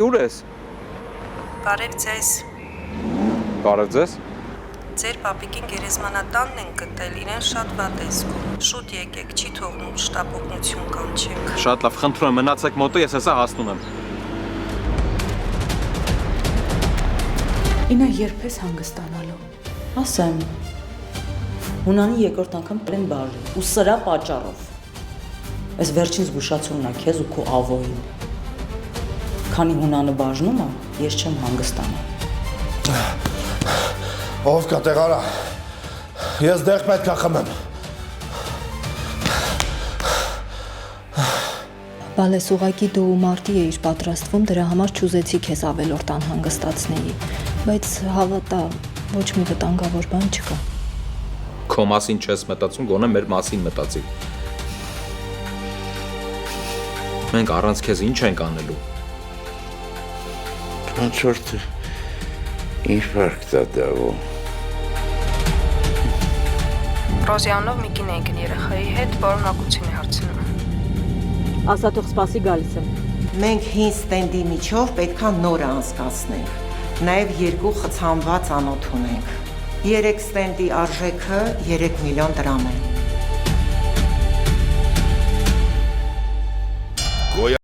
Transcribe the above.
Ուր ես։ Բարև ձեզ։ Բարև ձեզ։ Ձեր պապիկին գերեզմանատանն են գտել, իրեն շատ վատ է զգում։ Շուտ եկեք, չի թողնում շտապ օգնություն կանչեք։ Շատ լավ, խնդրում եմ, մնացեք մոտը, ես հեսա հասնում եմ։ Ինա երբ ես հանգստանալու։ Ասեմ, Հունանի երկրորդ անգամ պլեն բարի, ու սրա պատճառով։ Այս վերջին զգուշացումն է քեզ ու քո ավոյին։ Քանի Հունանը բաժնում է, ես չեմ հանգստանա։ Ով կա տեղարա, ես դեղ պետք է խմեմ։ Բալես ուղակի դու մարտի էիր պատրաստվում, դրա համար չուզեցի քեզ ավելորդ անհանգստացնեի, բայց հավատա, ոչ մի վտանգավոր բան չկա։ Քո մասին չես մտածում, գոնե մեր մասին մտածի։ Մենք առանց քեզ ինչ ենք անելու։ Transporte ինֆարկտադավո։ Ռոզիանով մի կին ենք երեխայի հետ, պարունակություն է հարցնում։ Ասա թող սպասի գալիս եմ։ Մենք հին ստենդի միջով պետքա նորը անցկացնենք, նաև 2 խցանված անոթ ունենք։ 3 ստենդի արժեքը 3 միլիոն դրամ է։